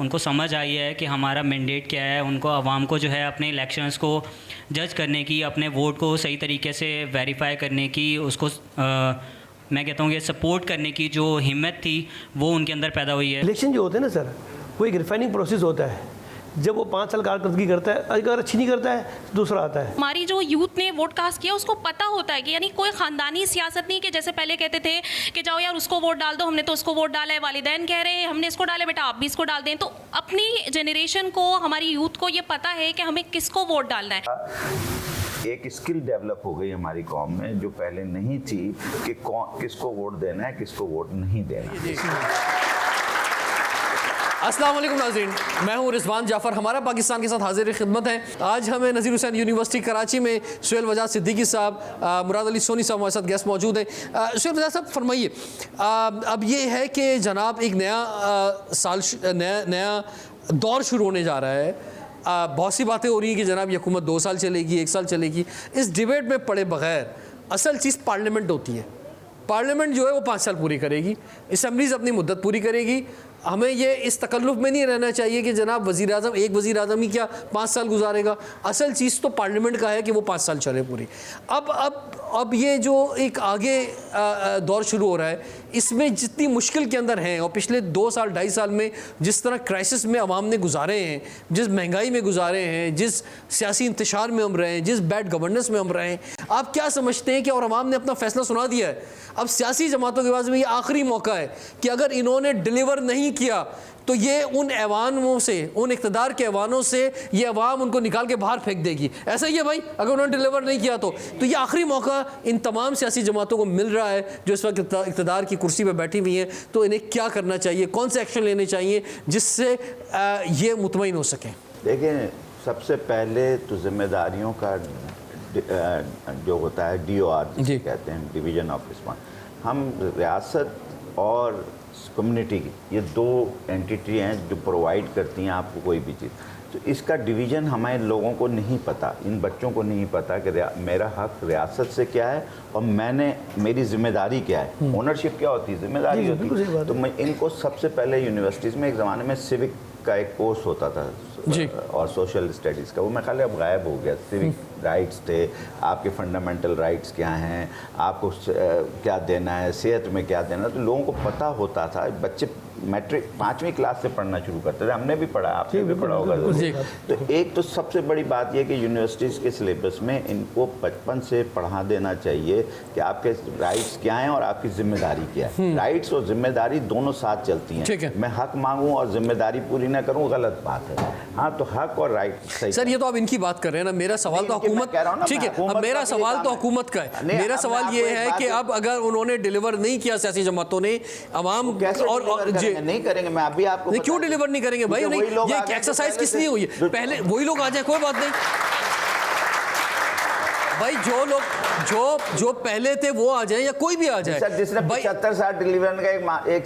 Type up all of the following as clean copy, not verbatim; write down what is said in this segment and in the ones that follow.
उनको समझ आई है कि हमारा मैंडेट क्या है। उनको आवाम को जो है अपने इलेक्शंस को जज करने की, अपने वोट को सही तरीके से वेरीफाई करने की, उसको मैं कहता हूँ कि सपोर्ट करने की जो हिम्मत थी वो उनके अंदर पैदा हुई है। इलेक्शन जो होते हैं ना सर, वो एक रिफाइनिंग प्रोसेस होता है। जब वो 5 साल कारकर्दगी करता है, अगर अच्छी नहीं करता है तो दूसरा आता है। हमारी जो यूथ ने वोट कास्ट किया उसको पता होता है कि यानी कोई ख़ानदानी सियासत नहीं कि जैसे पहले कहते थे कि जाओ यार उसको वोट डाल दो, हमने तो उसको वोट डाला है, वालिदैन कह रहे हैं हमने इसको डाला, बेटा आप भी इसको डाल दें। तो अपनी जनरेशन को, हमारी यूथ को ये पता है कि हमें किसको वोट डालना है। एक स्किल डेवलप हो गई हमारी कौम में जो पहले नहीं थी कि किसको वोट देना है, किसको वोट नहीं देना। अस्सलाम वालेकुम नाज़रीन, मैं हूँ रिजवान जाफ़र, हमारा पाकिस्तान के साथ हाजिर खिदमत है। आज हमें नज़ीर हुसैन यूनिवर्सिटी कराची में सुहेल वजाद सिद्दीकी साहब, मुराद अली सोनी साहब हमारे साथ गेस्ट मौजूद हैं। सुहेल वजाद साहब फरमाइए, अब ये है कि जनाब एक नया दौर शुरू होने जा रहा है। बहुत सी बातें हो रही हैं कि जनाब ये हुकूमत 2 साल चलेगी, 1 साल चलेगी। इस डिबेट में पड़े बगैर असल चीज़ पार्लियामेंट होती है। पार्लियामेंट जो है वो 5 साल पूरी करेगी, असम्बलीज़ अपनी मुद्दत पूरी करेगी। हमें ये इस तकल्लुफ़ में नहीं रहना चाहिए कि जनाब वज़ीर आज़म, एक वज़ीर आज़म ही क्या 5 साल गुजारेगा। असल चीज़ तो पार्लियामेंट का है कि वो 5 साल चले पूरी। अब ये जो एक आगे दौर शुरू हो रहा है, इसमें जितनी मुश्किल के अंदर हैं और पिछले 2 साल 2.5 साल में जिस तरह क्राइसिस में अवाम ने गुजारे हैं, जिस महंगाई में गुजारे हैं, जिस सियासी इंतशार में हम रहे हैं, जिस बैड गवर्नेंस में हम रहे हैं, आप क्या समझते हैं कि और अवाम ने अपना फ़ैसला सुना दिया है। अब सियासी जमातों के पास में ये आखिरी मौका है कि अगर इन्होंने डिलीवर नहीं किया तो ये उन ऐवानों से, उन इक़्तिदार के ऐवानों से ये अवाम उनको निकाल के बाहर फेंक देगी। ऐसा ही है भाई, अगर उन्होंने डिलीवर नहीं किया तो ये आखिरी मौका इन तमाम सियासी जमातों को मिल रहा है जो इस वक्त इक़्तिदार की कुर्सी पर बैठी हुई हैं। तो इन्हें क्या करना चाहिए, कौन से एक्शन लेने चाहिए जिससे ये मुतमईन हो सकें? देखिए, सबसे पहले तो जिम्मेदारियों का जो होता है DOR जिसे कहते हैं, डिवीज़न ऑफ रिस्पॉन्स। हम रियासत और कम्युनिटी की ये 2 एंटिटी हैं जो प्रोवाइड करती हैं आपको कोई भी चीज़। तो इसका डिवीज़न हमारे लोगों को नहीं पता, इन बच्चों को नहीं पता कि मेरा हक रियासत से क्या है और मेरी जिम्मेदारी क्या है। ओनरशिप क्या होती है, जिम्मेदारी होती है। तो मैं इनको सबसे पहले यूनिवर्सिटीज़ में एक ज़माने में सिविक का एक कोर्स होता था और सोशल स्टडीज़ का, वो मैं ख्याल अब गायब हो गया। सिविक राइट्स थे, आपके फंडामेंटल राइट्स क्या हैं, आपको क्या देना है, सेहत में क्या देना है, तो लोगों को पता होता था। बच्चे मैट्रिक 5वीं क्लास से पढ़ना शुरू करते थे, हमने भी पढ़ा, आपने भी पढ़ा होगा। तो एक तो सबसे बड़ी बात यह कि यूनिवर्सिटीज़ के सिलेबस में इनको बचपन से पढ़ा देना चाहिए कि आपके राइट्स क्या हैं और आपकी जिम्मेदारी क्या है। राइट्स और जिम्मेदारी दोनों साथ चलती हैं। मैं हक मांगूँ और जिम्मेदारी पूरी ना करूँ, गलत बात है। हाँ, तो हक और राइट सही। सर, ये तो आप इनकी बात कर रहे हैं ना, मेरा सवाल तो हुकूमत, ठीक है, अब मेरा सवाल तो हुकूमत का है। मेरा सवाल ये है कि अब अगर उन्होंने डिलीवर नहीं किया, सियासी जमातों ने, अवाम और नहीं करेंगे, मैं अभी आपको क्यों डिलीवर नहीं करेंगे भाई? ये एक्सरसाइज किस लिए हुई है? पहले वही लोग आ जाए, कोई बात नहीं भाई, जो लोग जो पहले थे वो आ जाए या कोई भी आ जाए। सर, जिसने 75 साल डिलीवर का एक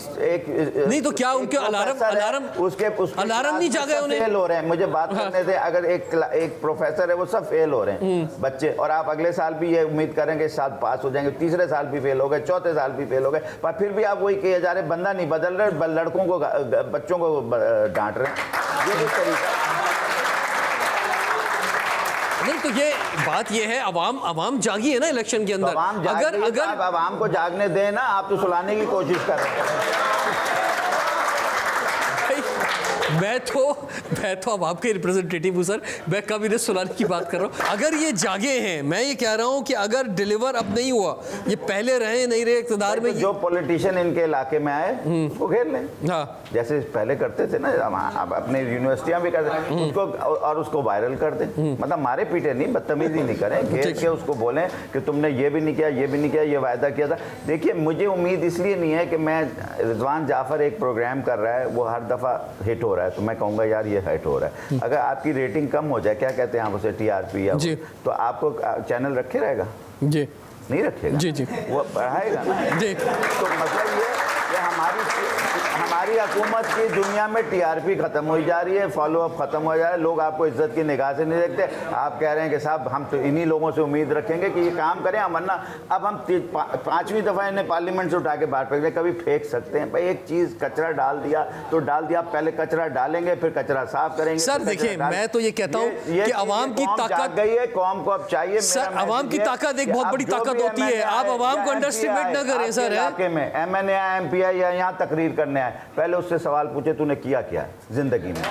नहीं तो क्या उनके अलार्म नहीं जागे? उन्हें फेल हो रहे हैं, मुझे बात करने थे। अगर एक प्रोफेसर है वो सब फेल हो रहे हैं बच्चे, और आप अगले साल भी ये उम्मीद करेंगे साल पास हो जाएंगे, तीसरे साल भी फेल हो गए, चौथे साल भी फेल हो गए, पर फिर भी आप वही किए जा रहे, बंदा नहीं बदल रहे, लड़कों को, बच्चों को डांट रहे हैं। ये एक तरीका नहीं। तो ये बात ये है, अवाम जागी है ना इलेक्शन के अंदर। अगर आप अवाम को जागने दें ना, आप तो सुलाने की कोशिश कर रहे हैं। मैं तो अब आपके रिप्रेजेंटेटिव हूँ सर, मैं कब इन्हें सुलाने की बात कर रहा हूँ। अगर ये जागे हैं, मैं ये कह रहा हूँ कि अगर डिलीवर अब नहीं हुआ, ये पहले रहे नहीं रहे इक़्तिदार में, जो पॉलिटिशियन इनके इलाके में आए उसको घेर लें। हाँ, जैसे पहले करते थे ना, अब अपने यूनिवर्सिटियाँ भी करते हैं उसको, और उसको वायरल कर दें। मतलब मारे पीटे नहीं, बदतमीजी नहीं करें, घेर के उसको बोलें कि तुमने ये भी नहीं किया, ये भी नहीं किया, ये वायदा किया था। देखिए, मुझे उम्मीद इसलिए नहीं है कि मैं, रिजवान जाफ़र एक प्रोग्राम कर रहा है, वो हर दफ़ा हिट हो रहा है, तो मैं कहूँगा यार ये हिट हो रहा है। अगर आपकी रेटिंग कम हो जाए, क्या कहते हैं आप उसे, TRP या तो आपको चैनल रखे रहेगा जी, नहीं रखेगा जी, वो बढ़ाएगा ना जी। तो मतलब ये कि हमारी हुकूमत की दुनिया में टीआरपी खत्म हो जा रही है, फॉलोअप खत्म हो जा रहा है, लोग आपको इज्जत की निगाह से नहीं देखते। आप कह रहे हैं कि साहब हम तो इन्हीं लोगों से उम्मीद रखेंगे कि ये काम करें, वरना अब हम 5वीं दफ़ा इन्हें पार्लियामेंट से उठा के बाहर फेंक दें। कभी फेंक सकते हैं भाई, एक चीज़ कचरा डाल दिया तो डाल दिया, पहले कचरा डालेंगे फिर कचरा साफ करेंगे। सर देखिए, मैं तो ये कहता हूँ कि अवाम की ताकत गई है, कौम को अब चाहिए। सर अवाम की ताकत एक बहुत बड़ी ताकत होती है, आप अवाम को अंडरस्टिमेट ना करें सर। इलाके में MNA MP या यहाँ तकरीर करने आए, पहले उससे सवाल पूछे तूने किया क्या जिंदगी में।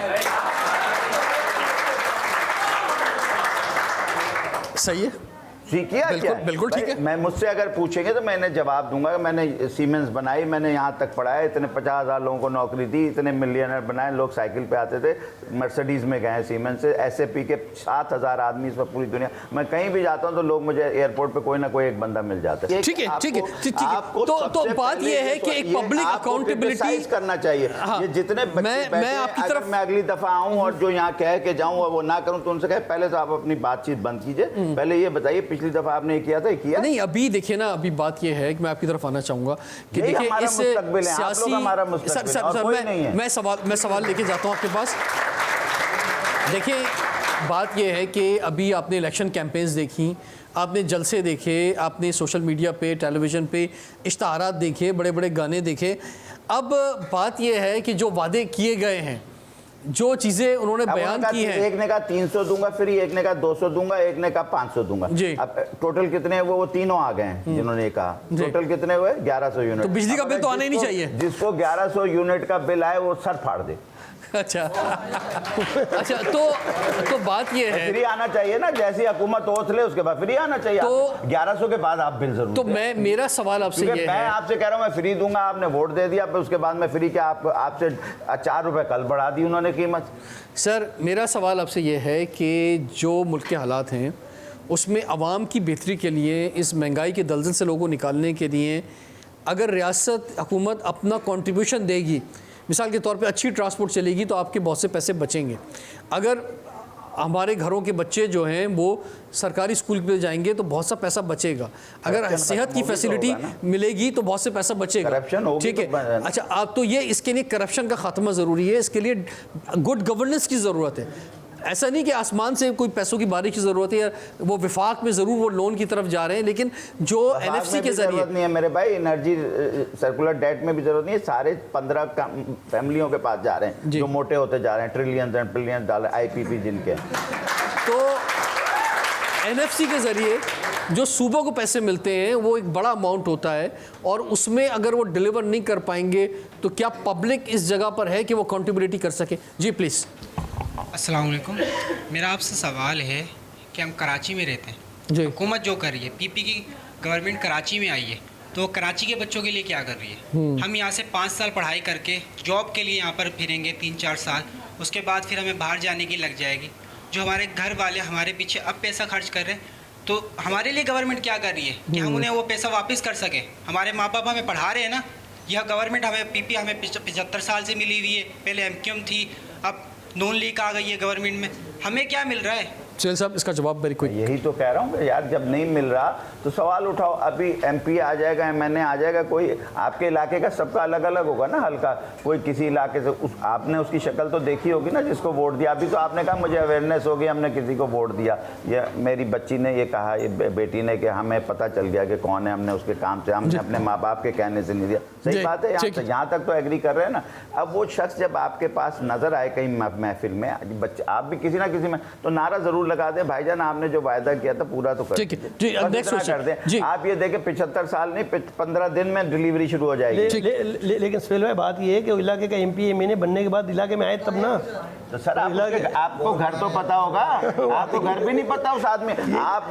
सही है, किया बिल्कुल, बिल्कुल ठीक है। मैं मुझसे अगर पूछेंगे तो मैंने जवाब दूंगा। मैंने सीमेंस बनाई, मैंने यहाँ तक पढ़ाया, इतने 50,000 लोगों को नौकरी दी, इतने मिलियनर बनाए, लोग साइकिल पे आते थे, मर्सिडीज में गए सीमेंस से। SAP के 7,000 आदमी इस वक्त पूरी दुनिया, मैं कहीं भी जाता हूँ तो लोग मुझे एयरपोर्ट पे कोई ना कोई एक बंदा मिल जाता है। ठीक है, ठीक है, ठीक है। तो बात ये है कि एक पब्लिक अकाउंटेबिलिटी करना चाहिए। ये जितने मैं आपकी तरफ, मैं अगली दफा आऊँ और जो यहाँ कह के जाऊँ और वो ना करूँ तो उनसे कहे पहले तो आप अपनी बातचीत बंद कीजिए, पहले ये बताइए पिछली दफा आपने किया था, किया नहीं। अभी देखिए ना, अभी बात ये है कि मैं आपकी तरफ आना चाहूंगा कि देखिए इस सियासी, सर मैं सवाल लेके जाता हूं आपके पास। देखिए बात ये है कि अभी आपने इलेक्शन कैंपेन्स देखी, आपने जलसे देखे, आपने सोशल मीडिया पे, टेलीविज़न पे इश्तहारात देखे, बड़े बड़े गाने देखे। अब बात ये है कि जो वादे किए गए हैं, जो चीज़ें उन्होंने बयान की हैं, एक ने कहा 300 दूंगा फ्री, एक ने कहा 200 दूंगा, एक ने कहा 500 दूंगा जी। अब टोटल कितने वो तीनों आ गए हैं जिन्होंने कहा। टोटल कितने हुए? 1100 यूनिट। तो बिजली का बिल तो आना ही नहीं चाहिए। जिसको 1100 यूनिट का बिल आए वो सर फाड़ दे। अच्छा अच्छा, तो बात ये है, फ्री आना चाहिए ना, जैसी हुकूमत ओथ ले उसके बाद फ्री आना चाहिए। तो 1100 के बाद आप बिल जरूर। तो मेरा सवाल आपसे ये है, मैं आपसे कह रहा हूँ मैं फ्री दूंगा, आपने वोट दे दिया, उसके बाद मैं फ्री क्या आपसे 4 रुपए कल बढ़ा दी उन्होंने कीमत। सर मेरा सवाल आपसे ये है कि जो मुल्क के हालात हैं उसमें आवाम की बेहतरी के लिए, इस महंगाई के दलदल से लोगों को निकालने के लिए अगर रियासत हुकूमत अपना कंट्रीब्यूशन देगी, मिसाल के तौर पे अच्छी ट्रांसपोर्ट चलेगी तो आपके बहुत से पैसे बचेंगे। अगर हमारे घरों के बच्चे जो हैं वो सरकारी स्कूल पे जाएंगे तो बहुत सा पैसा बचेगा। अगर सेहत की फैसिलिटी मिलेगी तो बहुत से पैसा बचेगा। ठीक है, अच्छा आप तो ये इसके लिए करप्शन का खात्मा ज़रूरी है, इसके लिए गुड गवर्नेंस की ज़रूरत है। ऐसा नहीं कि आसमान से कोई पैसों की बारिश की ज़रूरत है, या वो विफाक में ज़रूर वो लोन की तरफ जा रहे हैं, लेकिन जो NFC के जरिए नहीं है मेरे भाई, एनर्जी सर्कुलर डेट में भी जरूरत नहीं है। सारे 15 फैमिलियों के पास जा रहे हैं जो मोटे होते जा रहे हैं, trillion and billion dollar IPP जिनके। तो NFC के ज़रिए जो सूबों को पैसे मिलते हैं वो एक बड़ा अमाउंट होता है, और उसमें अगर वो डिलीवर नहीं कर पाएंगे तो क्या पब्लिक इस जगह पर है कि वो अकाउंटेबिलिटी कर सके? जी प्लीज़। अस्सलाम वालेकुम, मेरा आपसे सवाल है कि हम कराची में रहते हैं जी, हुकूमत जो कर रही है, PP की गवर्नमेंट कराची में आई है, तो कराची के बच्चों के लिए क्या कर रही है? हम यहाँ से 5 साल पढ़ाई करके जॉब के लिए यहाँ पर फिरेंगे 3-4 साल, उसके बाद फिर हमें बाहर जाने की लग जाएगी। जो हमारे घर वाले हमारे पीछे अब पैसा खर्च कर रहे हैं, तो हमारे लिए गवर्नमेंट क्या कर रही है कि हम उन्हें वो पैसा वापस कर सकें? हमारे माँ बाप हमें पढ़ा रहे हैं ना, यह गवर्नमेंट हमें PP हमें 75 साल से मिली हुई है, पहले MQM थी, अब नॉन लीग आ गई है गवर्नमेंट में, हमें क्या मिल रहा है? चल साहब इसका जवाब वेरी क्विक। यही तो कह रहा हूँ यार, जब नहीं मिल रहा तो सवाल उठाओ। अभी MP आ जाएगा, MNA आ जाएगा, कोई आपके इलाके का सबका अलग अलग होगा ना हल्का, कोई किसी इलाके से आपने उसकी शक्ल तो देखी होगी ना जिसको वोट दिया। अभी तो आपने कहा मुझे अवेयरनेस होगी, हमने किसी को वोट दिया। ये मेरी बच्ची ने ये कहा, ये बेटी ने, कि हमें पता चल गया कि कौन है, हमने उसके काम से, हमने अपने माँ बाप के कहने से नहीं दिया। सही बात है, यहाँ तक तो एग्री कर रहे हैं ना। अब वो शख्स जब आपके पास नजर आए कहीं महफिल में, बच्चे आप भी किसी ना किसी में, तो नारा जरूर लगा दे, भाईजान आपने जो वायदा किया था पूरा तो कर दें। आप ये देखें 75 साल नहीं 15 दिन में डिलीवरी शुरू हो जाएगी। लेकिन सुहेल भाई बात ये है कि इलाके का MP MNA बनने के बाद इलाके में आए तब ना। तो सर आपको घर तो पता होगा, आपको घर भी नहीं पता उस आदमी। आप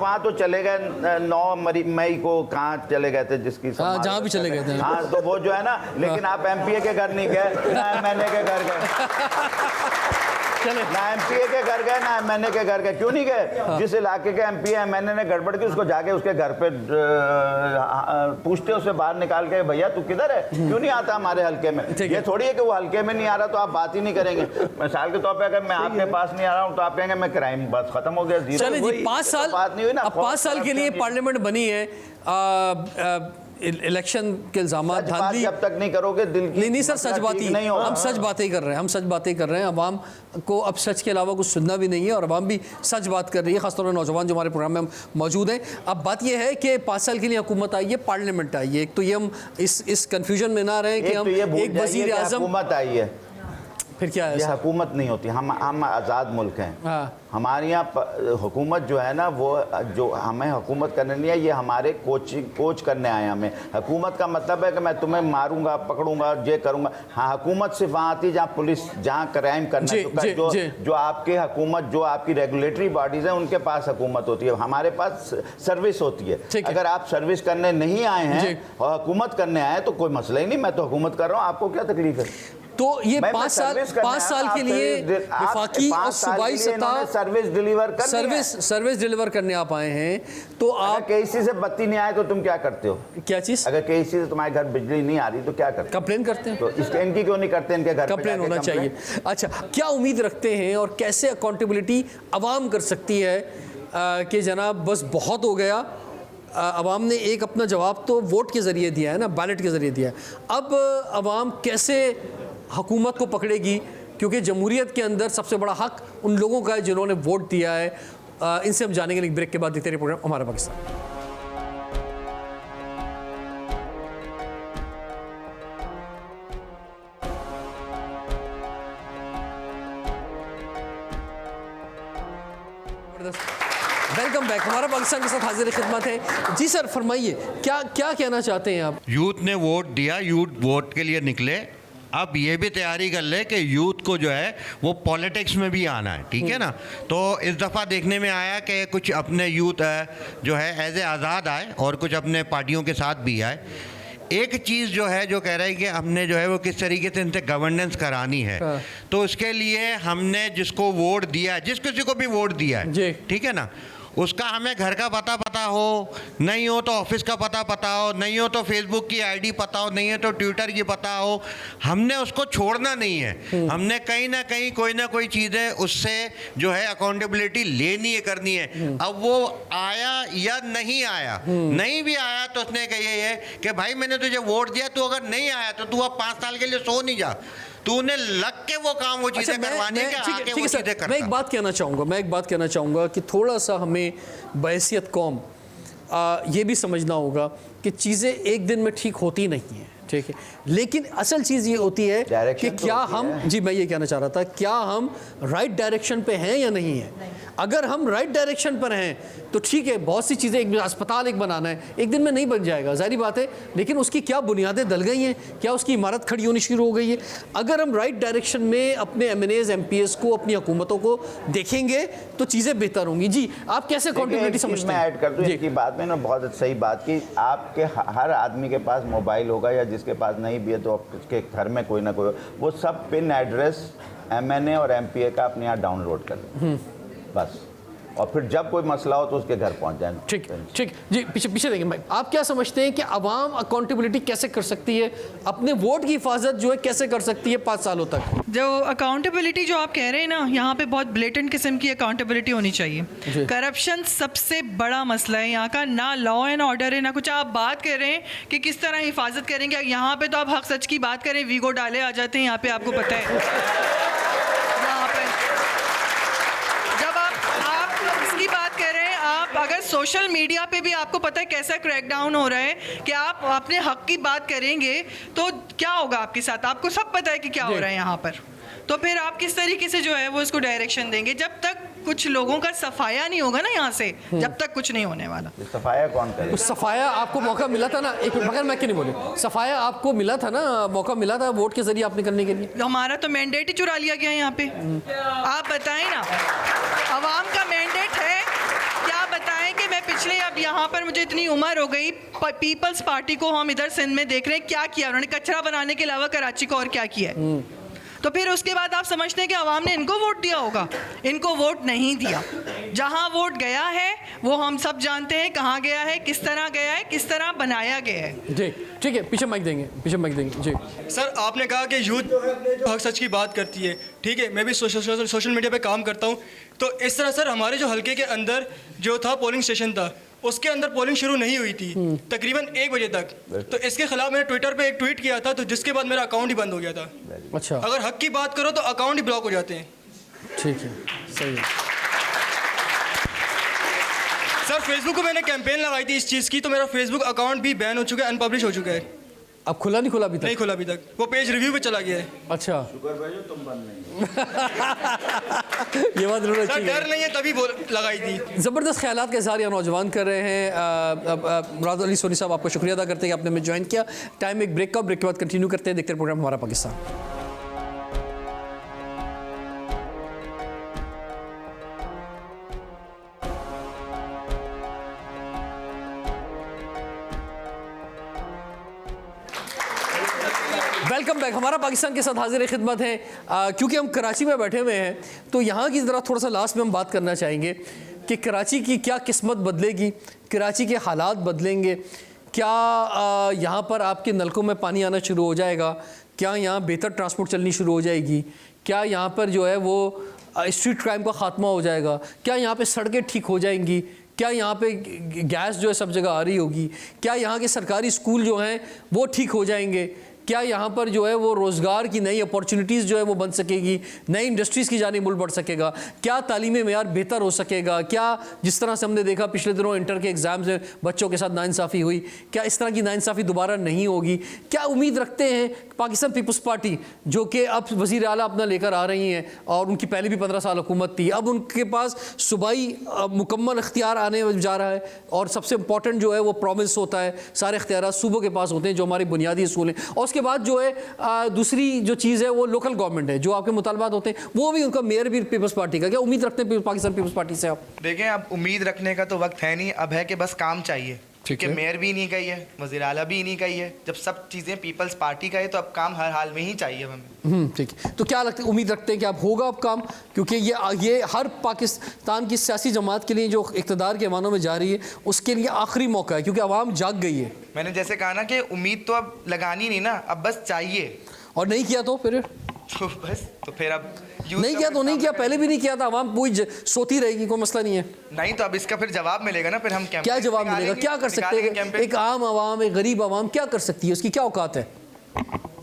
वहाँ तो चले गए 9 मई को, कहाँ चले गए थे जिसकी जहाँ भी चले गए थे। हाँ तो वो जो है ना, लेकिन आप MPA के घर नहीं गए, ना MNA के घर गए, ना MPA के घर गए, ना MNA के घर गए। क्यों नहीं गए? जिस इलाके के MPA MNA ने गड़बड़ की उसको जाके उसके घर पे पूछते, उससे बाहर निकाल के, भैया तू किधर है, क्यों नहीं आता हमारे हल्के में? ये थोड़ी है कि वो हल्के में नहीं आ रहा तो आप बात ही नहीं करेंगे। मिसाल के तौर पे अगर मैं आपके पास नहीं आ रहा हूँ तो आप कहेंगे मैं क्राइम बस खत्म हो गया। चलिए जी, 5 साल, बात नहीं हुई ना। अब 5 साल के लिए पार्लियामेंट बनी है, इलेक्शन के इल्ज़ाम धांधली जब तक नहीं करोगे दिल की नहीं सर, सच बात ही नहीं होगा। हम सच बातें कर रहे हैं, हम सच बातें कर रहे हैं। अवाम को अब सच के अलावा कुछ सुनना भी नहीं है और अवाम भी सच बात कर रही है, खासतौर पर नौजवान जो हमारे प्रोग्राम में मौजूद हैं। अब बात यह है कि 5 साल के लिए हुकूमत आई है, पार्लियामेंट आई है। एक तो ये हम इस कन्फ्यूजन में ना रहें कि हम एक वज़ीर आज़म, हुकूमत आई है, फिर क्या है? ये हुकूमत नहीं होती। हम आज़ाद मुल्क हैं। हाँ। हमारे यहाँ हुकूमत जो है ना, वो जो हमें हुकूमत करने नहीं है, ये हमारे कोच करने आए हैं हमें। हुकूमत का मतलब है कि मैं तुम्हें मारूंगा, पकड़ूंगा, ये करूंगा। हाँ, हुकूमत सिर्फ वहाँ आती है जहाँ पुलिस, जहाँ क्राइम करना है। जो आपके हुकूमत, जो आपकी रेगुलेटरी बॉडीज़ हैं, उनके पास हुकूमत होती है। हमारे पास सर्विस होती है। अगर आप सर्विस करने नहीं आए हैं और हुकूमत करने आए तो कोई मसला ही नहीं, मैं तो हुकूमत कर रहा हूँ, आपको क्या तकलीफ है? तो ये 5 साल के लिए वफाकी और सूबाई सतह सर्विस डिलीवर करने आप आए हैं। तो आप केसी से बत्ती नहीं आए तो तुम क्या करते हो? क्या चीज़? अगर केसी से तुम्हारे घर बिजली नहीं आ रही तो क्या करते? कंप्लेन करते हैं। तो इसके इनकी क्यों नहीं करते? इनके घर कंप्लेन होना चाहिए। अच्छा, क्या उम्मीद रखते हैं और कैसे अकाउंटेबिलिटी अवाम कर सकती है कि जनाब बस बहुत हो गया, अवाम ने एक अपना जवाब तो वोट के ज़रिए दिया है ना, बैलेट के ज़रिए दिया है, अब अवाम कैसे हुकूमत को पकड़ेगी? क्योंकि जमहूरियत के अंदर सबसे बड़ा हक उन लोगों का है जिन्होंने वोट दिया है। इनसे हम जानेंगे एक ब्रेक के बाद। देखते रहिए प्रोग्राम हमारा पाकिस्तान। Welcome back. हमारा पाकिस्तान के साथ हाजिर खिदमत है। जी सर, फरमाइए, क्या क्या कहना चाहते हैं आप? यूथ ने वोट दिया, यूथ वोट के लिए निकले। अब ये भी तैयारी कर ले कि यूथ को जो है वो पॉलिटिक्स में भी आना है, ठीक है ना। तो इस दफ़ा देखने में आया कि कुछ अपने यूथ जो है एज ए आज़ाद आए और कुछ अपने पार्टियों के साथ भी आए। एक चीज़ जो है जो कह रहा है कि हमने जो है वो किस तरीके से इनसे गवर्नेंस करानी है। तो उसके लिए हमने जिसको वोट दिया, जिस किसी को भी वोट दिया है, ठीक है ना, उसका हमें घर का पता हो, नहीं हो तो ऑफिस का पता हो, नहीं हो तो फेसबुक की आईडी पता हो, नहीं हो तो ट्विटर की पता हो, हमने उसको छोड़ना नहीं है। हमने कहीं ना कहीं कोई ना कोई चीज़ें उससे जो है अकाउंटेबिलिटी लेनी है, करनी है। अब वो आया या नहीं आया, नहीं भी आया तो उसने कही है कि भाई मैंने तुझे वोट दिया, तू अगर नहीं आया तो तू अब 5 साल के लिए सो नहीं जा, तूने लग के वो काम, वो चीज़ें करवानी है। मैं एक बात कहना चाहूँगा कि थोड़ा सा हमें बहैसियत कौम ये भी समझना होगा कि चीज़ें एक दिन में ठीक होती नहीं हैं, ठीक है। लेकिन असल चीज़ ये होती है कि क्या हम, जी मैं ये कहना चाह रहा था, क्या हम राइट डायरेक्शन पे हैं या नहीं है। अगर हम राइट डायरेक्शन पर हैं तो ठीक है, बहुत सी चीज़ें, एक अस्पताल एक बनाना है, एक दिन में नहीं बन जाएगा, ज़ाहिर बात है, लेकिन उसकी क्या बुनियादें डल गई हैं, क्या उसकी इमारत खड़ी होनी शुरू हो गई है। अगर हम राइट डायरेक्शन में अपने MNAs MPs को, अपनी हुकूमतों को देखेंगे तो चीज़ें बेहतर होंगी। जी, आप कैसे अकाउंटेबिलिटी समझते हैं? मैं ऐड कर दूं इनकी बात में ना, बहुत सही बात की। आपके हर आदमी के पास मोबाइल होगा, या जिसके पास नहीं भी है तो उसके घर में कोई ना कोई, वो सब पिन एड्रेस MNA और MPA का अपने यहाँ डाउनलोड कर लें बस, और फिर जब कोई मसला हो तो उसके घर पहुंच जाए। ठीक जी, पीछे देंगे भाई। आप क्या समझते हैं कि अवाम अकाउंटेबिलिटी कैसे कर सकती है, अपने वोट की हिफाजत जो है कैसे कर सकती है 5 सालों तक? जो अकाउंटेबिलिटी जो आप कह रहे हैं ना, यहाँ पे बहुत ब्लेटेंट किस्म की अकाउंटेबिलिटी होनी चाहिए। करप्शन सबसे बड़ा मसला है यहाँ का, ना लॉ एंड ऑर्डर है ना कुछ। आप बात कर रहे हैं कि किस तरह हिफाजत करेंगे, यहाँ पे तो आप हक सच की बात करें, वीगो डाले आ जाते हैं यहाँ पे, आपको पता है। यहाँ पे जब आप इसकी बात कर रहे हैं, आप अगर सोशल मीडिया पे भी आपको पता है कैसा क्रैकडाउन हो रहा है कि आप अपने हक की बात करेंगे तो क्या होगा आपके साथ, आपको सब पता है कि क्या हो रहा है यहाँ पर। तो फिर आप किस तरीके से जो है वो इसको डायरेक्शन देंगे? जब तक कुछ लोगों का सफाया नहीं होगा ना यहाँ से, जब तक कुछ नहीं होने वाला। सफाया कौन करे? सफाया आपको मौका मिला था ना, एक मगर मैं क्यों नहीं बोले, सफाया आपको मिला था ना, मौका मिला था वोट के जरिए आपने करने के लिए। हमारा तो मैंडेट ही चुरा लिया गया यहाँ पे। आप बताएं ना, अवाम का मैंडेट है, क्या बताएं कि मैं पिछले, अब यहाँ पर मुझे इतनी उम्र हो गई, पीपल्स पार्टी को हम इधर सिंध में देख रहे हैं, क्या किया उन्होंने, कचरा बनाने के अलावा कराची को और क्या किया है। तो फिर उसके बाद आप समझते हैं कि अवाम ने इनको वोट दिया होगा, इनको वोट नहीं दिया। जहां वोट गया है वो हम सब जानते हैं कहां गया है, किस तरह गया है, किस तरह बनाया गया है। जी ठीक है, पीछे माइक देंगे जी। सर, आपने कहा कि यूथ जो है अपने जो हक सच की बात करती है, ठीक है, मैं भी सोशल मीडिया पे काम करता हूँ। तो इस तरह सर हमारे जो हलके के अंदर जो था पोलिंग स्टेशन था, उसके अंदर पोलिंग शुरू नहीं हुई थी तकरीबन 1 बजे तक। तो इसके खिलाफ मैंने ट्विटर पे एक ट्वीट किया था, तो जिसके बाद मेरा अकाउंट ही बंद हो गया था। अच्छा, अगर हक की बात करो तो अकाउंट ही ब्लॉक हो जाते हैं। ठीक है, सही है। सर फेसबुक को मैंने कैंपेन लगाई थी इस चीज़ की, तो मेरा फेसबुक अकाउंट भी बैन हो चुका है, अनपब्लिश हो चुका है। अब खुला नहीं खुला अभी तक? नहीं खुला अभी तक, वो पेज रिव्यू पे चला गया है। अच्छा, शुक्र भाई तुम बंद नहीं ये बात जरूर सर अच्छी है। डर नहीं है तभी लगाई थी। ज़बरदस्त ख्यालात का इज़हार यहाँ नौजवान कर रहे हैं। मुराद अली सोनी साहब, आपको शुक्रिया अदा करते हैं कि आपने हमें ज्वाइन किया। टाइम एक ब्रेक का, ब्रेक के बाद कंटिन्यू करते हैं, देखते हैं प्रोग्राम हमारा पाकिस्तान। Welcome back. हमारा पाकिस्तान के साथ हाजिर खिदमत है। क्योंकि हम कराची में बैठे हुए हैं तो यहाँ की ज़रा थोड़ा सा लास्ट में हम बात करना चाहेंगे कि कराची की क्या किस्मत बदलेगी, कराची के हालात बदलेंगे क्या, यहाँ पर आपके नलकों में पानी आना शुरू हो जाएगा क्या, यहाँ बेहतर ट्रांसपोर्ट चलनी शुरू हो जाएगी क्या, यहाँ पर जो है वो स्ट्रीट क्राइम का ख़ात्मा हो जाएगा क्या, यहाँ पे सड़कें ठीक हो जाएंगी क्या, यहाँ पे गैस जो है सब जगह आ रही होगी क्या, यहाँ के सरकारी स्कूल जो हैं वो ठीक हो जाएंगे क्या, यहाँ पर जो है वो रोज़गार की नई अपॉर्चुनिटीज़ जो है वो बन सकेगी, नई इंडस्ट्रीज़ की जानिब मुल्क बढ़ सकेगा क्या, तालीमी मेयार बेहतर हो सकेगा क्या, जिस तरह से हमने देखा पिछले दिनों इंटर के एग्ज़ाम्स में बच्चों के साथ नाइंसाफ़ी हुई, क्या इस तरह की नाइंसाफ़ी दोबारा नहीं होगी क्या। उम्मीद रखते हैं पाकिस्तान पीपल्स पार्टी जो कि अब वज़ीर आला अपना लेकर आ रही हैं और उनकी पहले भी 15 साल हुकूमत थी, अब उनके पास सूबाई मुकम्मल इख्तियार आने जा रहा है और सबसे इंपॉर्टेंट जो है वो प्रॉमिस होता है, सारे इख्तियार सूबों के पास होते हैं जो हमारी बुनियादी असूल हैं। और उसके बाद जो है दूसरी जो चीज़ है वो लोकल गवर्नमेंट है, जो आपके मुतालबात होते हैं वो भी उनका मेयर भी पीपल्स पार्टी का। क्या उम्मीद रखते हैं पाकिस्तान पीपल्स पार्टी से आप? देखें, अब उम्मीद रखने का तो वक्त है नहीं, अब है कि बस काम चाहिए, क्योंकि मेयर भी नहीं गई है, वज़ीर आला भी नहीं गई है। जब सब चीज़ें पीपल्स पार्टी का है तो अब काम हर हाल में ही चाहिए हमें। ठीक है, तो क्या लगता है, उम्मीद रखते हैं कि अब होगा अब काम, क्योंकि ये हर पाकिस्तान की सियासी जमात के लिए जो इक़्तिदार के मानों में जा रही है उसके लिए आखिरी मौका है, क्योंकि आवाम जाग गई है। मैंने जैसे कहा ना कि उम्मीद तो अब लगानी नहीं ना, अब बस चाहिए। और नहीं किया तो फिर तो फिर अब नहीं किया तो नहीं किया, पहले भी नहीं किया था, आवाम पूरी सोती रहेगी, कोई मसला नहीं है। नहीं तो अब इसका फिर जवाब मिलेगा ना, फिर हम क्या जवाब मिलेगा, क्या कर सकते हैं? एक आम आवाम, एक गरीब आवाम क्या कर सकती है, उसकी क्या औकात है?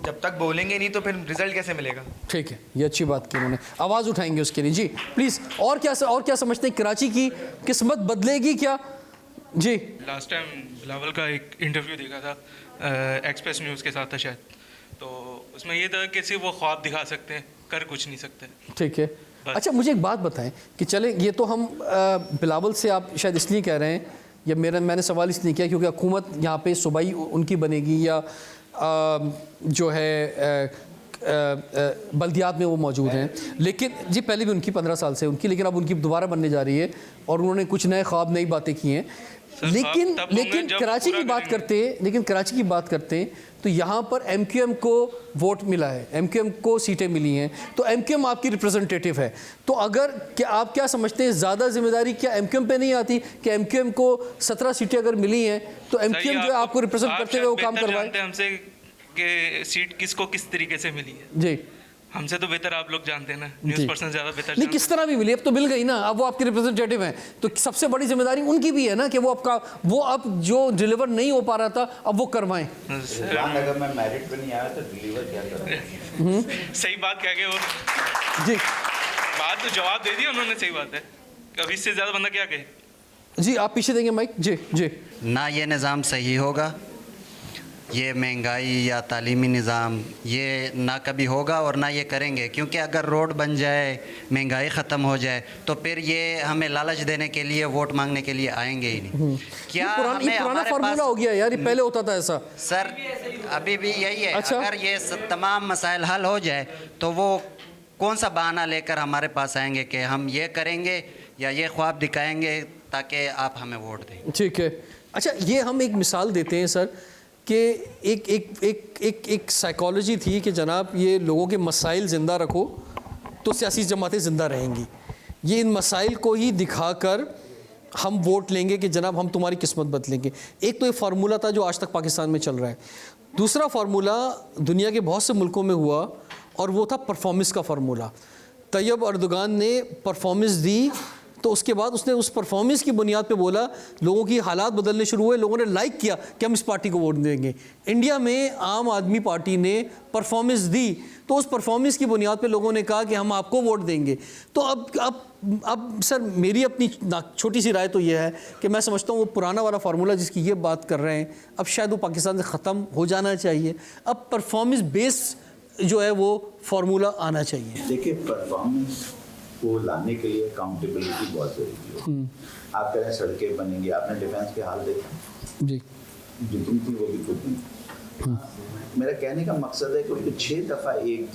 जब तक बोलेंगे नहीं तो फिर रिजल्ट कैसे मिलेगा? ठीक है, ये अच्छी बात की उन्होंने, आवाज़ उठाएंगे उसके लिए। जी प्लीज़, और क्या समझते हैं, कराची की किस्मत बदलेगी क्या? जी, लास्ट टाइम बिलावल का एक इंटरव्यू देखा था, एक्सप्रेस न्यूज़ के साथ था शायद, तो उसमें ये था कि सिर्फ वो ख्वाब दिखा सकते हैं, कर कुछ नहीं सकते। ठीक है, अच्छा मुझे एक बात बताएं कि चले ये तो हम बिलावल से आप शायद इसलिए कह रहे हैं, या मैंने सवाल इसलिए किया क्योंकि हुकूमत यहाँ पे सूबाई उनकी बनेगी या जो है बल्दियात में वो मौजूद हैं, लेकिन जी पहले भी उनकी 15 साल से उनकी, लेकिन अब उनकी दोबारा बनने जा रही है और उन्होंने कुछ नए ख्वाब, नई बातें की हैं। लेकिन कराची की बात करते हैं तो यहाँ पर MQM को वोट मिला है, MQM को सीटें मिली हैं, तो MQM आपकी रिप्रेजेंटेटिव है, तो आप क्या समझते हैं ज़्यादा जिम्मेदारी क्या MQM पे नहीं आती कि MQM को 17 सीटें अगर मिली हैं तो MQM जो है आपको रिप्रेजेंट करते हुए वो काम करवाए? हमसे कि सीट किसको किस तरीके से मिली है जी, हमसे तो बेहतर आप लोग जानते हैं ना, न्यूज़ पर्सन ज़्यादा बेहतर। नहीं, किस तरह भी मिली, अब तो मिल गई ना, अब वो आपके रिप्रेजेंटेटिव हैं, तो सबसे बड़ी जिम्मेदारी उनकी भी है ना कि वो अब जो डिलीवर नहीं हो पा रहा था अब वो करवाएं। अगर मैं मेरिट पे नहीं आया तो डिलीवर क्या करूं? सही बात कह गए वो जी, बात तो जवाब दे दिया उन्होंने, सही बात है, अब इससे ज़्यादा बंदा क्या कहे। जी आप पीछे देंगे माइक। जी जी, ना ये निज़ाम सही होगा, ये महंगाई या तालीमी निज़ाम ये ना कभी होगा और ना ये करेंगे, क्योंकि अगर रोड बन जाए, महंगाई ख़त्म हो जाए तो फिर ये हमें लालच देने के लिए, वोट मांगने के लिए आएंगे ही नहीं। क्या हमें पुराना फार्मूला हो गया यार, ये पहले होता था ऐसा? सर अभी भी यही है। अच्छा? अगर ये तमाम मसाइल हल हो जाए तो वो कौन सा बहाना लेकर हमारे पास आएंगे कि हम ये करेंगे या ये ख्वाब दिखाएंगे ताकि आप हमें वोट दें। ठीक है, अच्छा ये हम एक मिसाल देते हैं सर कि एक साइकोलॉजी थी कि जनाब ये लोगों के मसाइल ज़िंदा रखो तो सियासी जमातें ज़िंदा रहेंगी, ये इन मसाइल को ही दिखाकर हम वोट लेंगे कि जनाब हम तुम्हारी किस्मत बदलेंगे। एक तो ये फार्मूला था जो आज तक पाकिस्तान में चल रहा है। दूसरा फार्मूला दुनिया के बहुत से मुल्कों में हुआ और वो था परफॉर्मेंस का फार्मूला। तैयब अर्दोगान ने परफॉर्मेंस दी तो उसके बाद उसने उस परफॉर्मेंस की बुनियाद पे बोला, लोगों की हालात बदलने शुरू हुए, लोगों ने लाइक किया कि हम इस पार्टी को वोट देंगे। इंडिया में आम आदमी पार्टी ने परफॉर्मेंस दी, तो उस परफॉर्मेंस की बुनियाद पे लोगों ने कहा कि हम आपको वोट देंगे। तो अब सर मेरी अपनी छोटी सी राय तो यह है कि मैं समझता हूँ वो पुराना वाला फार्मूला जिसकी ये बात कर रहे हैं, अब शायद वो पाकिस्तान से ख़त्म हो जाना चाहिए। अब परफॉर्मेंस बेस्ड जो है वो फार्मूला आना चाहिए। देखिए, परफॉर्मेंस को लाने के लिए अकाउंटेबिलिटी बहुत जरूरी है। आप कह रहे हैं सड़कें बनेंगी, आपने डिफेंस के हाल देखा जी, जितनी थी वो भी खुद नहीं। मेरा कहने का मकसद है कि उनको 6 दफ़ा एक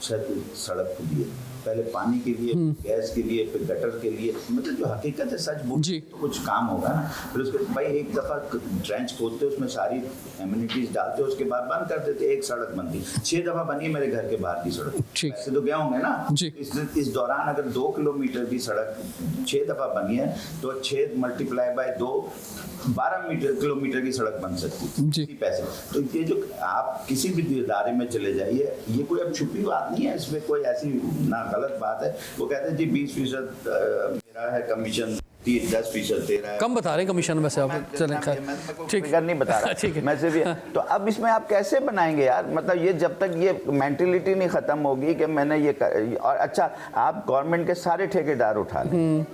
सड़क खुदी है, पहले पानी के लिए, गैस के लिए, फिर गटर के लिए। मतलब जो हकीकत है, सच बोल तो कुछ काम होगा ना। फिर उसके भाई एक दफ़ा ट्रेंच खोदते, उसमें सारी एम्यूनिटीज डालते, उसके बाद बंद कर देते, एक सड़क बनती। 6 दफ़ा बनी मेरे घर के बाहर की सड़क, ऐसे तो गया होंगे ना। इस दौरान अगर 2 किलोमीटर की सड़क 6 दफ़ा बनी है तो 6 × 2 12 किलोमीटर की सड़क बन सकती है पैसे। तो ये जो आप किसी भी इदारे में चले जाइए, ये कोई अब छुपी बात नहीं है, इसमें कोई ऐसी ना गलत बात है। वो कहते हैं जी 20% मेरा है कमीशन, 10% तेरा है। कम बता रहे हैं कमीशन वैसे आप, चलें ठीक नहीं बता रहा ठीक है, मैं से भी। तो अब इसमें आप कैसे बनाएंगे यार? मतलब ये जब तक ये मेंटेलिटी नहीं खत्म होगी कि मैंने ये और अच्छा, आप गवर्नमेंट के सारे ठेकेदार उठा लें,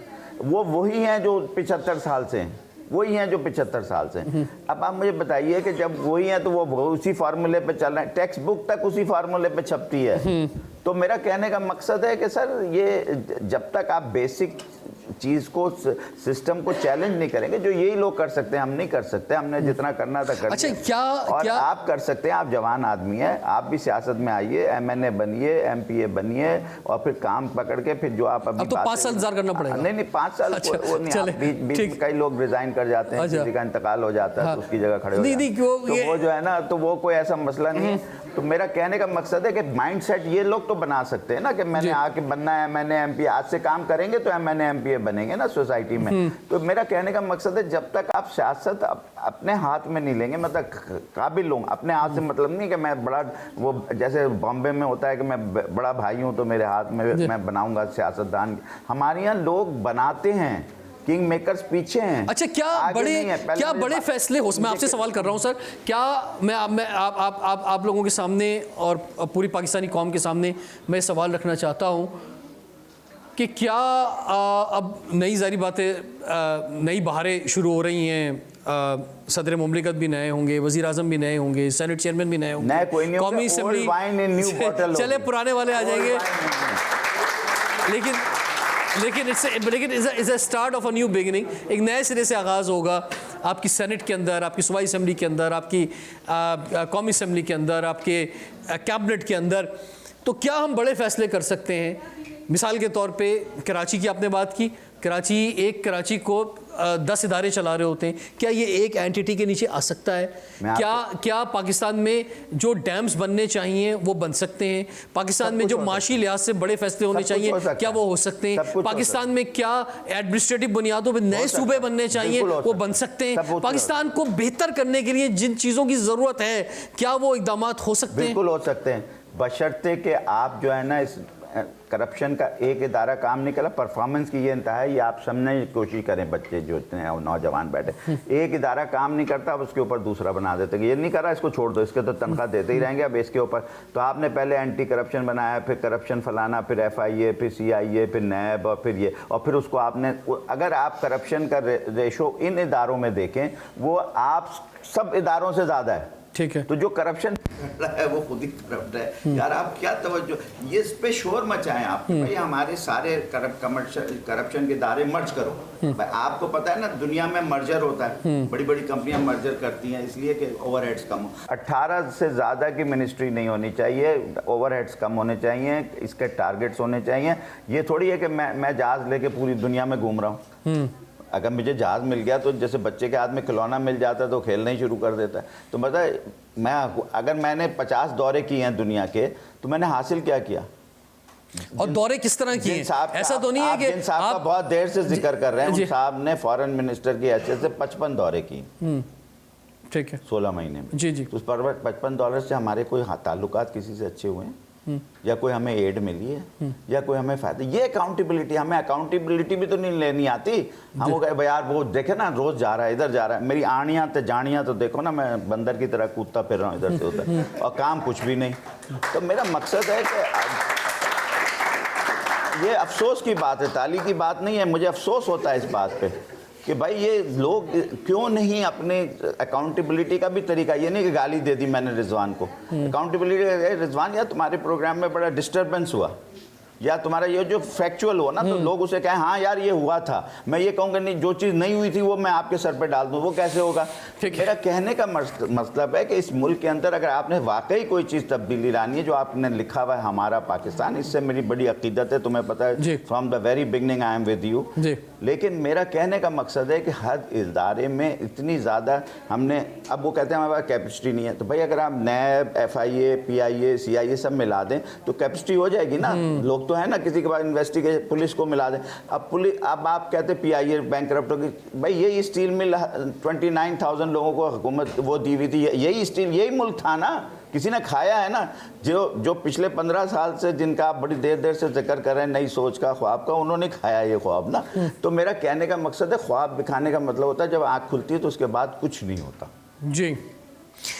वो वही हैं जो 75 साल से हैं, वही हैं जो 75 साल से हैं। अब आप मुझे बताइए कि जब वही हैं तो वो उसी फार्मूले पे चल रहे हैं, टेक्स्ट बुक तक उसी फार्मूले पे छपती है। तो मेरा कहने का मकसद है कि सर ये जब तक आप बेसिक चीज़ को, सिस्टम को चैलेंज नहीं करेंगे, जो यही लोग कर सकते हैं, हम नहीं कर सकते। हमने जितना करना था कर अच्छा, और क्या आप कर सकते हैं। आप जवान आदमी हैं, आप भी सियासत में आइए, MNA बनिए, MPA बनिए, और फिर काम पकड़ के फिर जो आप अभी अब तो 5 साल इंतजार करना पड़ेगा। नहीं 5 साल अच्छा, वो नहीं, बीच में कई लोग रिजाइन कर जाते हैं, किसी का इंतकाल हो जाता है तो उसकी जगह खड़े हो जाते हैं, तो वो जो है ना, तो वो कोई ऐसा मसला नहीं है। तो मेरा कहने का मकसद है कि माइंडसेट ये लोग तो बना सकते हैं ना कि मैंने आके बनना है MNA MPA, आज से काम करेंगे तो MNA MPA बनेंगे ना सोसाइटी में। तो मेरा कहने का मकसद है जब तक आप सियासत अपने हाथ में नहीं लेंगे, मतलब काबिल लोग अपने हाथ से, मतलब नहीं कि मैं बड़ा, वो जैसे बॉम्बे में होता है कि मैं बड़ा भाई हूँ तो मेरे हाथ में मैं बनाऊंगा सियासतदान। हमारे यहाँ लोग बनाते हैं, किंग मेकर्स पीछे हैं। अच्छा, क्या बड़े फैसले हो, मैं आपसे सवाल कर रहा हूं सर, क्या मैं आप लोगों के सामने और पूरी पाकिस्तानी कौम के सामने मैं सवाल रखना चाहता हूं कि क्या अब नई ज़ाहिर बातें, नई बहारें शुरू हो रही हैं, सदर मुमलिकत भी नए होंगे, वज़ीर आज़म भी नए होंगे, सेनेट चेयरमैन भी नए होंगे, कौमी असम्बली, चले पुराने वाले आ जाएंगे, लेकिन it's a start of a new beginning. एक नए सिरे से आगाज़ होगा आपकी सेनेट के अंदर, आपकी सूबाई असम्बली के अंदर, आपकी कौमी असम्बली के अंदर, आपके कैबिनेट के अंदर। तो क्या हम बड़े फैसले कर सकते हैं? मिसाल के तौर पे कराची की आपने बात की, कराची को 10 इदारे चला रहे होते हैं, क्या ये एक एंटिटी के नीचे आ सकता है? क्या पाकिस्तान में जो डैम्स बनने चाहिए वो बन सकते हैं? पाकिस्तान में जो माशी लिहाज से बड़े फैसले होने चाहिए क्या वो हो सकते हैं? पाकिस्तान में क्या एडमिनिस्ट्रेटिव बुनियादों पर नए सूबे बनने चाहिए वो बन सकते हैं? पाकिस्तान को बेहतर करने के लिए जिन चीज़ों की ज़रूरत है क्या वो इक़दाम हो सकते हैं? बिल्कुल हो सकते हैं, बशर्ते कि आप जो है ना इस करप्शन का एक इदारा काम नहीं करा, परफॉर्मेंस की ये इंतहा है, ये आप समझने की कोशिश करें। बच्चे जो इतने नौजवान बैठे, एक इदारा काम नहीं करता, अब उसके ऊपर दूसरा बना देते कि ये नहीं कर रहा, इसको छोड़ दो, इसके तो तनख्वाह देते ही रहेंगे, अब इसके ऊपर। तो आपने पहले एंटी करप्शन बनाया, फिर करप्शन फलाना, फिर FIA, फिर CIA, फिर नैब, और फिर ये, और फिर उसको आपने, अगर आप करप्शन का रेशो इन इदारों में देखें, वो आप सब इदारों से ज़्यादा है। ठीक है, तो जो करप्शन है वो खुद ही करप्ट है यार। आप क्या तवज्जो, ये इस पे शोर मचाएं आप, भाई हमारे सारे करप्शन के दायरे मर्ज करो। भाई आपको पता है ना दुनिया में मर्जर होता है, बड़ी बड़ी कंपनियां मर्जर करती हैं इसलिए कि ओवरहेड्स कम हो। 18 से ज़्यादा की मिनिस्ट्री नहीं होनी चाहिए, ओवरहेड्स कम होने चाहिए, इसके टारगेट्स होने चाहिए। ये थोड़ी है कि मैं जहाज़ लेके पूरी दुनिया में घूम रहा हूँ। अगर मुझे जहाज़ मिल गया तो जैसे बच्चे के हाथ में खिलौना मिल जाता है तो खेलना ही शुरू कर देता है। तो मतलब अगर मैंने 50 दौरे किए हैं दुनिया के, तो मैंने हासिल क्या किया? और दौरे किस तरह किए? ऐसा तो नहीं है कि साहब का बहुत देर से जिक्र कर रहे हैं, साहब ने फॉरेन मिनिस्टर की हैसियत से 55 दौरे किए, ठीक है, 16 महीने में। जी। तो उस पर 55 दौरे से हमारे कोई ताल्लुकात किसी से अच्छे हुए हैं? या कोई हमें एड मिली है या कोई हमें फायदा, ये अकाउंटेबिलिटी, हमें अकाउंटेबिलिटी भी तो नहीं लेनी आती। हम वो कहे यार वो देखे ना रोज जा रहा है, इधर जा रहा है, मेरी आड़ियाँ तो जानियाँ तो देखो ना, मैं बंदर की तरह कूदता फिर रहा हूँ इधर से उधर और काम कुछ भी नहीं। तो मेरा मकसद है कि ये अफसोस की बात है, ताली की बात नहीं है। मुझे अफसोस होता है इस बात पे कि भाई ये लोग क्यों नहीं अपने अकाउंटेबिलिटी का भी तरीका, ये नहीं कि गाली दे दी मैंने रिजवान को, अकाउंटेबिलिटी, रिजवान या तुम्हारे प्रोग्राम में बड़ा डिस्टर्बेंस हुआ या तुम्हारा ये जो फैक्चुअल हुआ ना, तो लोग उसे कहें हाँ यार ये हुआ था। मैं ये कहूँगा नहीं, जो चीज़ नहीं हुई थी वो मैं आपके सर पे डाल दूँ, वो कैसे होगा? मेरा कहने का मतलब है कि इस मुल्क के अंदर अगर आपने वाकई कोई चीज़ तब्दीली लानी है, जो आपने लिखा हुआ है हमारा पाकिस्तान, इससे मेरी बड़ी अकीदत है, तुम्हें पता है, from the very beginning I am with you. लेकिन मेरा कहने का मकसद है कि हर इदारे में इतनी ज़्यादा हमने, अब वो कहते हैं हमारे पास कैपेसिटी नहीं है, तो भाई अगर आप नैब, FIA, PIA, CIA सब मिला दें तो कैपेसिटी हो जाएगी ना। लोग तो है ना, किसी के पास इन्वेस्टिगेशन, पुलिस को मिला दें। अब आप कहते PIA बैंकरप्ट होगी, भाई यही स्टील मिल 29,000 लोगों को हुकूमत वो दी हुई थी, यही स्टील, यही मुल्क था ना, किसी ने खाया है ना। जो पिछले 15 साल से जिनका आप बड़ी देर से जिक्र कर रहे हैं नई सोच का, ख्वाब का, उन्होंने खाया ये ख्वाब ना। तो मेरा कहने का मकसद है, ख्वाब दिखाने का मतलब होता है जब आँख खुलती है तो उसके बाद कुछ नहीं होता जी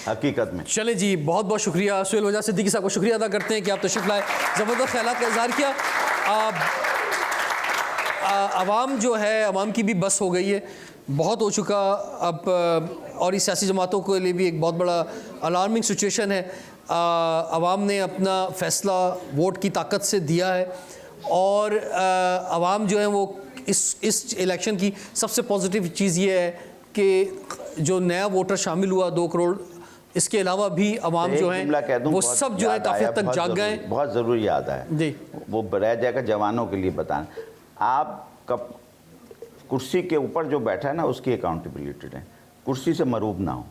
हकीकत में। चले जी, बहुत बहुत शुक्रिया सुहेल वजह सिद्दीकी साहब को शुक्रिया अदा करते हैं कि आप तशरीफ़ लाए, ज़बरदस्त ख्यालात का इज़हार किया। आवाम जो है, आवाम की भी बस हो गई है, बहुत हो चुका अब, और इस सियासी जमातों के लिए भी एक बहुत बड़ा अलार्मिंग सिचुएशन है। आवाम ने अपना फ़ैसला वोट की ताकत से दिया है और आवाम जो है वो इस इलेक्शन की सबसे पॉजिटिव चीज़ ये है कि जो नया वोटर शामिल हुआ 2 करोड़, इसके अलावा भी अवाम जो है वो सब जो है काफ़ी हद तक जाग गए। बहुत ज़रूरी याद है जी, वो रह जाएगा जवानों के लिए बताना। आप कब कुर्सी के ऊपर जो बैठा है ना, उसकी अकाउंटेबिलिटी है, कुर्सी से मरूब ना हो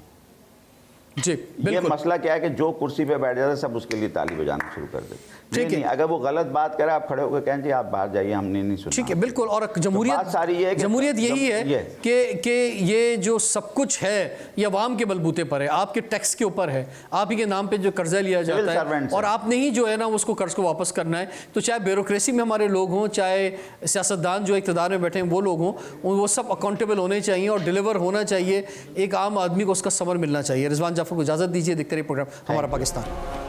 जी। ये मसला क्या है कि जो कुर्सी पे बैठ जाता है सब उसके लिए ताली बजाना शुरू कर देते। ठीक है, अगर वो गलत बात करे आप खड़े होकर कहें जी आप बाहर जाइए, हमने नहीं सुना। ठीक है, बिल्कुल। और जमहूरियत सारी है, जमहूरियत यही है कि ये जो सब कुछ है ये अवाम के बलबूते पर है, आपके टैक्स के ऊपर है, आप ही के नाम पे जो कर्जा लिया जाता है और आपने ही जो है ना उसको कर्ज को वापस करना है। तो चाहे ब्यूरोक्रेसी में हमारे लोग हों, चाहे सियासतदान जो इक़्तिदार में बैठे हैं वो लोग हों, वो सब अकाउंटेबल होने चाहिए और डिलीवर होना चाहिए। एक आम आदमी को उसका समर मिलना चाहिए। रिजवान जाफर को इजाज़त दीजिए, देखते रहिए प्रोग्राम हमारा पाकिस्तान।